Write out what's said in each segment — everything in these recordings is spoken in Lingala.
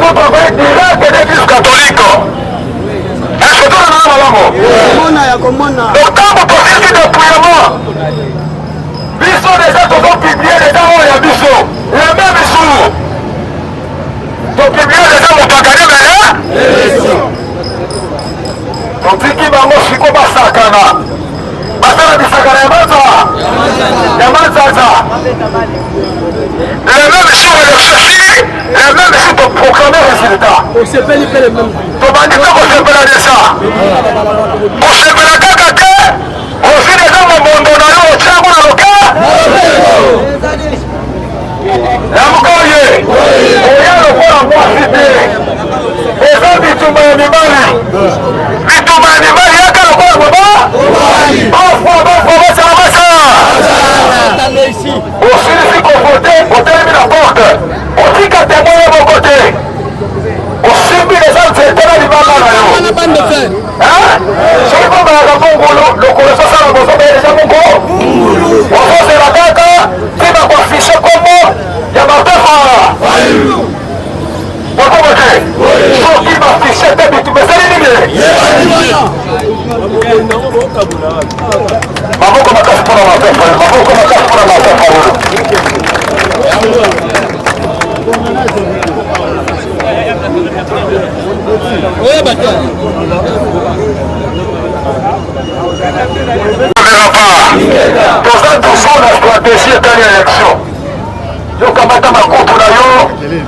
nous travaillons direct de l'église catholique. Est-ce que tu as donc quand vous posez dépouillement, biso déjà tous publié les gens où il y a biso. Les mêmes jours. Donc publié les gens où tu as gagné maintenant. Donc tu dis bango siko basakana. Basala bisakana yamanzaza. Les mêmes jours et les mêmes jours pour proclamer le résultat. On s'appelle les mêmes. Tu vas dire qu'on s'appelle déjà. On s'appelle kaka. On fait des gens au monde dans le tchamo dans le cas. La moukoye. Oya le quoi à moi cité. Les gens bituma animali. Bituma animali yaka le quoi à moi. Bon, c'est la massa. Aussi ici confronté, on termine la porte. On dit qu'à témoigner de mon côté. On subit les gens, c'est tellement du mal là. Hein? Si vous avez un mongolo, le connaissant ça, vous avez déjà mon go. On fait c'est la caca, qui va pas afficher comme moi. Il y a ma tête là. Vous comprenez? Sauf qui va afficher tête, mais tu me sais l'éliminé. Maman, comment casse pour la tête, frère? Maman, comment casse pour la tête, frère? Oui, bâtard. Pour ça, tout ça, la stratégie est une élection. Yo kamata makutu na yo,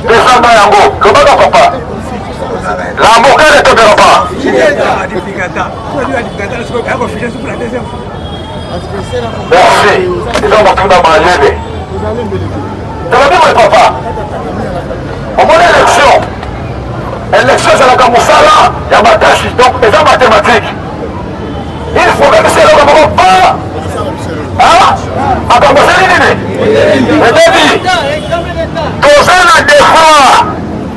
descend yango. Le baga papa. La moka ne te verra pas. Merci. Ils ont battu dans ma lèvre. Tu vas dire, mon papa. On a l'élection. L'élection, c'est la Kamoussala, il y a ma tâche, donc les gens mathématiques. Il faut même que c'est le moment pas. Hein? À Kamoussala, il est. Tous un à des fois.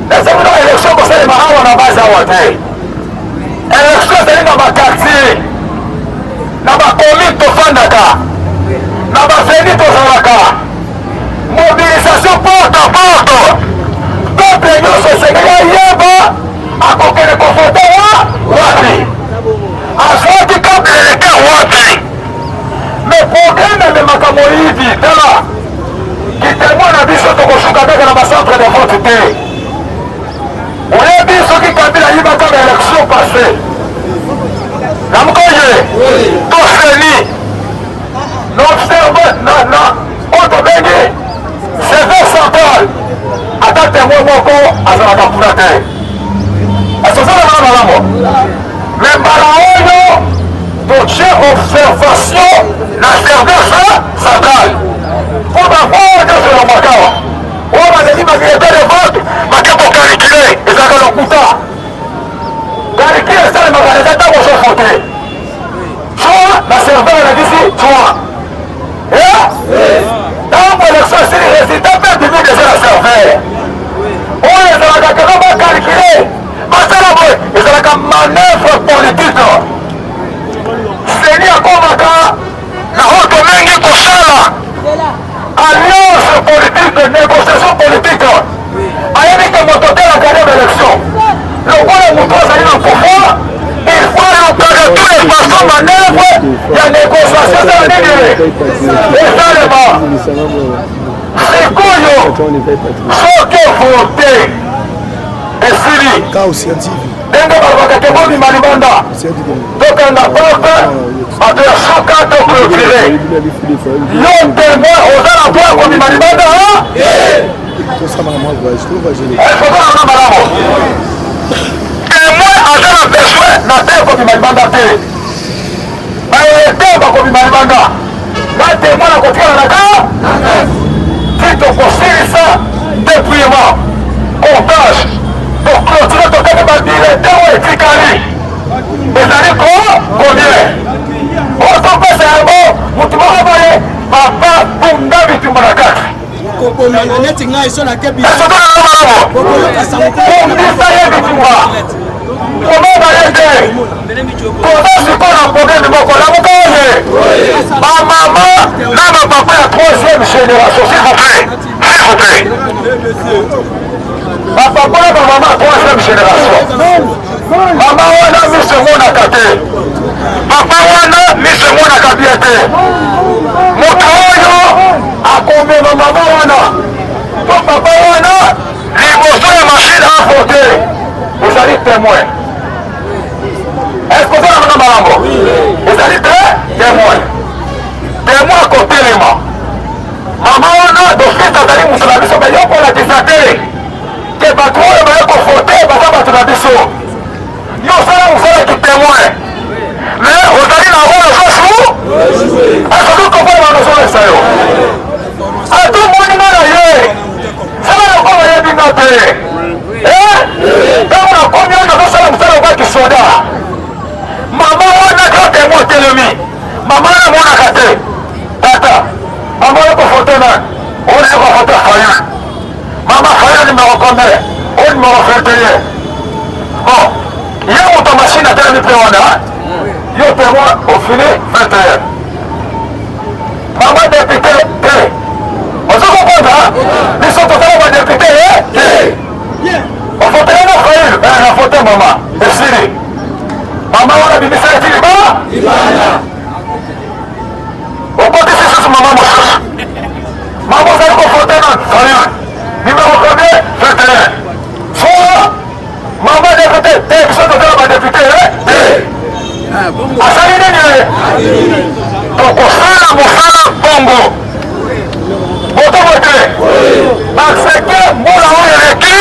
Les élections, c'est les marins, on a base à voter. L'élection, c'est dans ma quartier. Dans ma commune, tu fais Naka. Dans ma famille, tu fais Naka. Mobilisation porte à porte. Peuple nous se ségrégé yeba à côté de conforté wapi. À soit du camp de l'état wapi. Mais programme de Makamoïdi, là, qui témoigne à Bissot de Koshukade dans le centre de vote. On a dit ceux qui ont la Yibaka de l'élection passée. Namkoye, Toseni, l'observateur, non, Otobéni, c'est central. Attends, témoin moko azalaka kuna te. Est-ce que ça va malamu? Mais malaoyo totie observation na service central. Pour d'abord que c'est le makao. On va dire que les votes, ma pour calculer, et ça va le coûter. Calculer ça, les magasins, t'as besoin de voter. Soit la serveur a dit ici, soit. Et dans l'élection, c'est les résultats, même du but de la serveur. On les a calculé. Ils ont la manœuvre politique. C'est lié à Komaka, la haute mengi pour ça. Alliance politique, de négociation politique. Aïe, que mon côté a gagné l'élection. Le roi de Moutoua, ça y est, le pouvoir. Il faut l'opérer de toutes les façons manœuvre. Il y a négociation dans le milieu. Et ça, les bas. C'est quoi, yo? Faut que voter. Esili Chaos scientifique. Denga barabaka boni malibanda. Donc on a porte à de choca de clôturer. Yo témoin aux alentours comme malibanda. Tout ça maman va je trouve je l'ai. Est-ce que on a malamo? Témoin à la besoin na terre comme malibanda té. Ba était comme malibanda. Na témoin na côté na ka. Si tu construis ça dépouillement. Comptage. Pour clôturer ton cas de directeur ou éticali. Les années combien? On s'en passe un mot, vous te m'envoyez, papa, Bunda, Vitumanakak. Comment ça va aider? Comment c'est quoi le problème de mon collègue? Ma maman, là, ma papa, la troisième génération, s'il vous plaît. S'il vous plaît. bakola ba mama troisième génération mama wana mise emonaka te papa wana mise emonaka bien te moto oyo akomema mama wana to papa wana liboso ya machine avote ezali témoin est-ce que oza namona malambo ezali te témoin témoin kotelema mama wana d'office azali moto na biso me yokolakisa te ke bato oyo baye kofote baza bato na biso yo osala mosalaki témoin me ozali na oyo ozosu asoki kopona banozolesa yo atu moninga na ye sala lokolo yebinga te ntango nakomi oyo nazosala mosala okaki soda mama wana to témoin otelemi mama wana monaka te tata mama oyo kofote nani oyo kofote fayu mama fayu numéro combien oyo numéro 21 bon ye moto machine atelemi mpe wana yo témoin ofini 21 mama député te ozo kokonda biso tozala badepute te ofotele na fayu na fote mama esili mama wana bimisa eti libala okotisi susu mama mosusu mama ozali kofote na fayu numéro combien 21 soit mama député te biso tozala badepute te asali nini ye tokosala mosala bongo botobote parce que mbula oyo eleki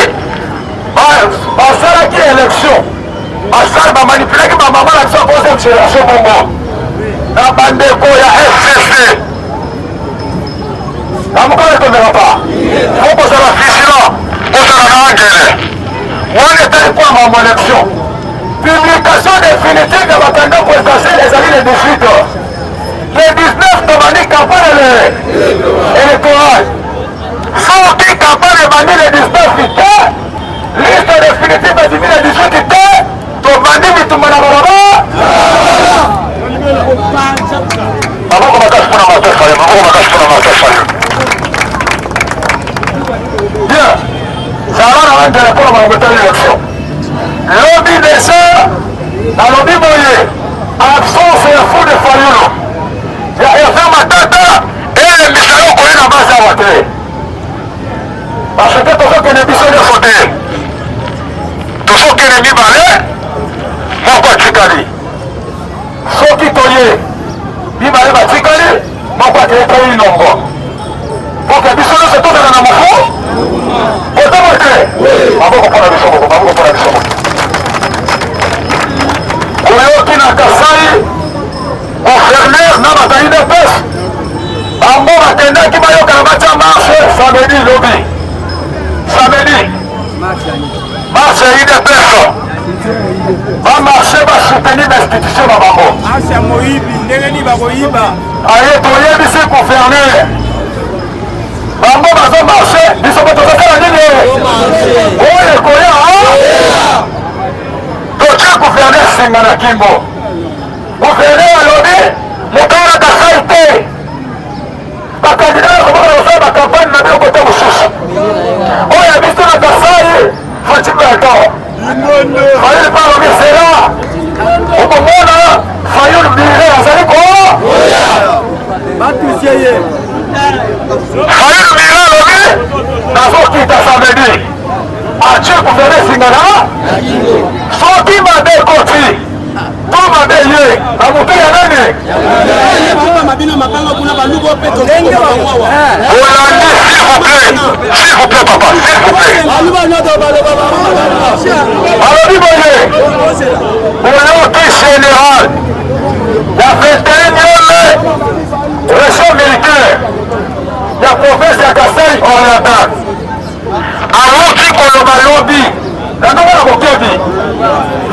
basalaki élection basala bamanipulaki bamama na biso troisième génération bongo na bandeko ya FCC namokolo etomela pa fo kozala vigilant kozala na angele wana etali kwama élection publication définitive ya bakanda présidentiel ezali le 18 le 19 tobandi campagne électorale soki campagne ebandi le 19 te liste définitive edimi le 18 te tobandi bitumba na balaba maboko makasi mpona matefaye maboko makasi mpona matefaye bien zala na wandele mpona bango etali élection lobi desa nalobi boye absence ya fou de fayulo ya efe matata elemisa yo koyi na basi awa te parce que tozokende biso nyonso te tozokende mibale moko atikali soki toye mibale batikali moko akei toyi nongo poke biso nyonso tozala na mofu otobo te maboko mpona biso moko maboko mpona biso moko koyoki na Kasai gouverneur na bakangi de pes bango bakendaki bayokana batya marche samedi lobi samedi marche ya UDPS bamarche basoutenir l'institution na bango aye toyebisi gouverneur bango bazomarche biso bo tozosala nini oyo ekoya totia gouverneur singa na kingo gouverneur alobi mokala Kasai te bakandida nakomoka kosala bakampagne na bino kote mosusu oyo ya biso na Kasai fatibato fayulu mpe alobi sela okomona fayulu mire azali ko fayulu mire alobi nazokita samedi atie gouverneur singa na soki mabe ekoti to mabe ye na moto ya nani olandi s'il vous plaît papa s'il vous plaît alobi boye oyoki général ya 21e région militaire ya province ya Kasai oriental awuti koloba lobi nanongo na bokebi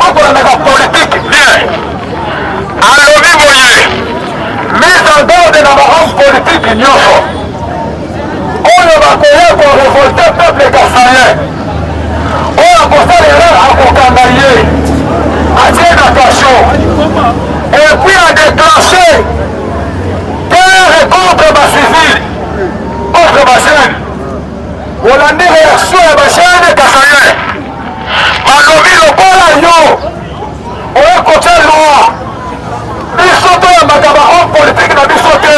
okolandaka politique bien alobi boye mise en garde na bahomme politique nyonso oyo bakoya korevolte peuple kasayen oyo akosalela akokanga ye atie na kasho epuis adéclenché guerre contre bacivile contre bajeune olandi réaction ya bashane kasaye balobi lokola yo oyekotia loi biso toyambaka bahomme politique na biso te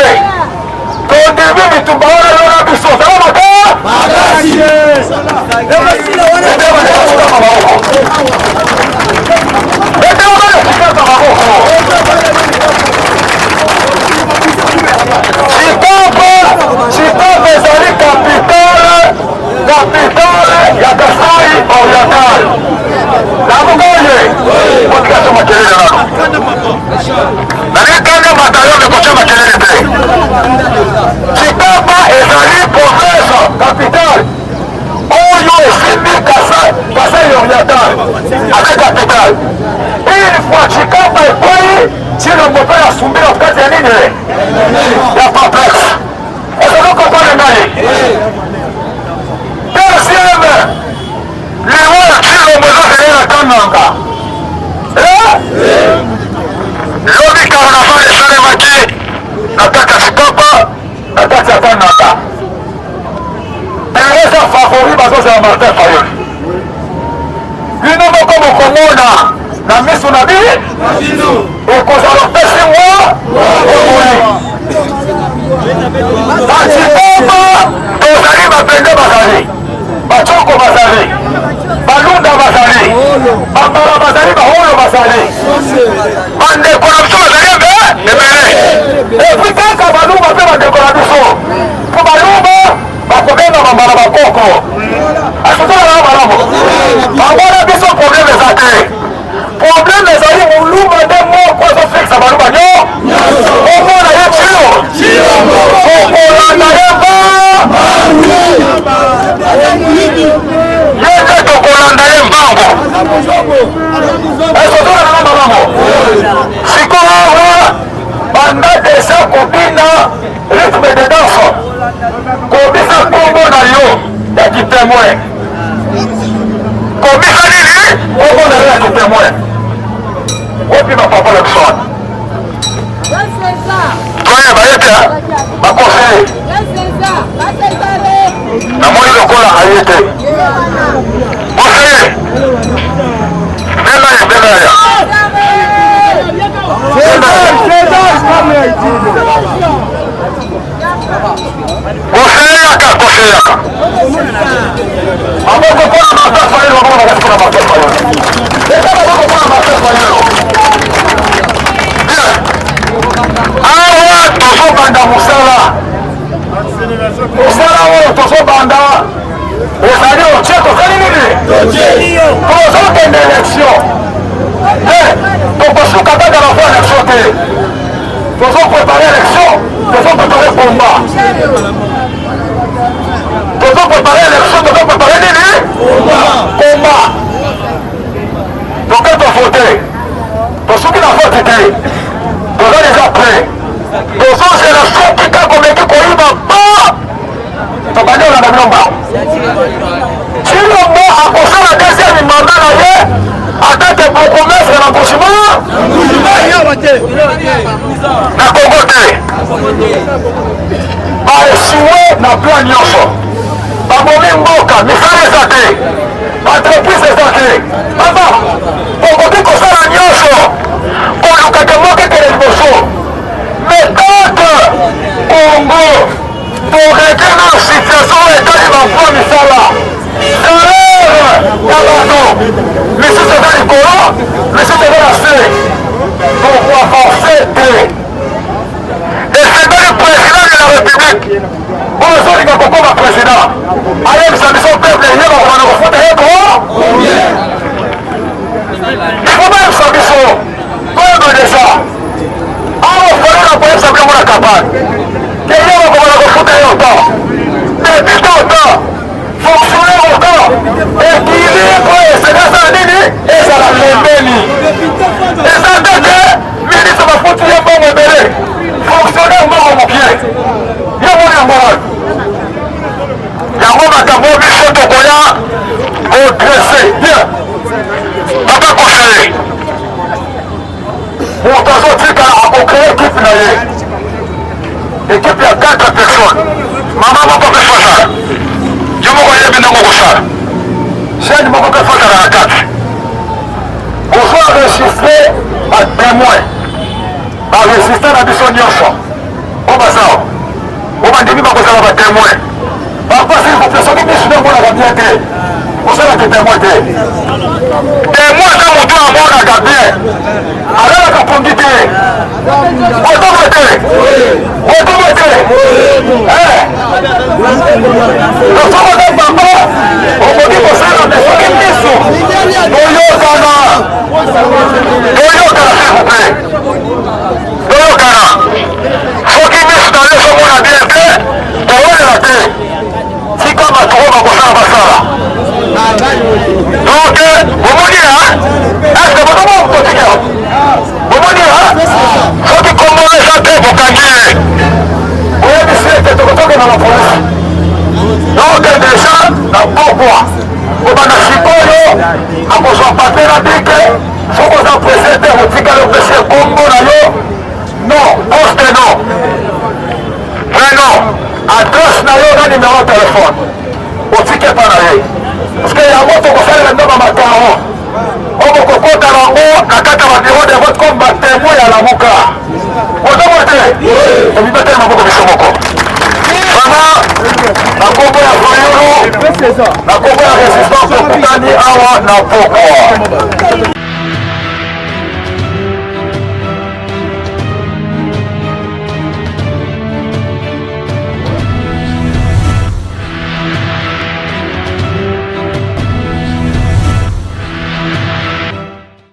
tondimi bitumba wana yo na biso zala maka Chitapa ezali kapitale ya Kasai Oriental. Namugoye motikasa makelele nano nalikanga bataillon mekotia makelele te. Chitapa ezali province capitale oyo esimbi Kasai Oriental avec capitale. Une fois Chitapa ekwei tina moto ya sumbila kati ya nini ya complexe. Ezali kopane ngai deuxième liwa ya Chilombo ezokende na Kananga lobi carnaval esalemaki na kati ya Chitapa na kati ya Kananga. Eza favori bazozala Martin Fayoli bino moko bokomona na miso na bino ekozala pesi mwa omoi Bachitapa tozali bapende bazali bachoko bazali balunda bazali bambala bazali baholo bazali bandeko na biso bazali ebele epui kaka balumba mpe bandeko na biso po balumba bakobenga bambala bakoko asotolaa malamu bangwana biso probleme eza te. Probleme ezali molumba nde moko azofikisa balumba omona ye Chilombo okolanda ye ye nde tokolanda ye mbango esozolana malamu sikoyo awa banda deja kobina rythme de danse kobisa kombo na yo ya kitemoin kobisa nini kombo na yo ya kitemoin opima papa Lepson toye bayete bakoseye namoni lokola aye te boseye benaya koseyaka abokopona Martin Fayulu bakona bakasipona Martin Fayulu eka bakokopona Martin Fayulu awa tozobanda mosala oyo tozobanda ezali otie tozali nini tozokende élection tokosuka kaka na fois élection te tozoprépare élection tozoprépare combat tozoprépare élection tozoprépare nini combat toke tovote tosuki na vote te toza déjà prêt tozozela soki kaka omeki koyiba ba tobandi olanda bino mbango Chilombo akosala deuxième mandat na ye atake bourgmestre na Bushima na Congo te baesue na plan nyonso babomi mboka misala eza te entreprise eza te aba okoki kosala nyonso kolukaka moko ekele liboso méthode Congo toreke na situation etali bampo misala erreur ya bato misusu eza likolo misusu eza na se tokoavanse te esengeli président de la république oyo ozolinga kokoma président ayebisa biso peuple ye bakoma na kofuta ye ko ifo bayebisa biso toyeba deja awa folona koyebisa bilango na campagne ke ye bakoma na kofuta ye otan depuis to otan okokana na kati ozwa enregistre batémoin barésistant na biso nyonso o bazawa o bandimi bakozala batémoin bapasi lipope soki biso namonaka bien te osalaki témoin te témoin ata moto amonaka bien alalaka pongi te otomo te otomo te osokoka papa okoki kosala me soki biso toyokana s'ilvouple toyokana soki biso tozomona bien te towelela te tika bato oyo bakosala basala donc bomonira eske botomo kotika bomonira soki kombo eza te bokangi ye oyebisi ete tokotokena na polisi donc deja na pokwa kobanda sikoyo akozwa pape na bike soki oza presete otikali opesi kombo na yo non poste non vrai non adresse na yo na numero telefone otike pa na ye parceke yango tokosalela ndo bamakaro oyo kokota nango na kati ya babiro de vote comme batémoin ya lamuka ozomo te omibete na maboko biso moko vraiment na kombo ya fayulu na kombo ya résistance okutani awa na pokwa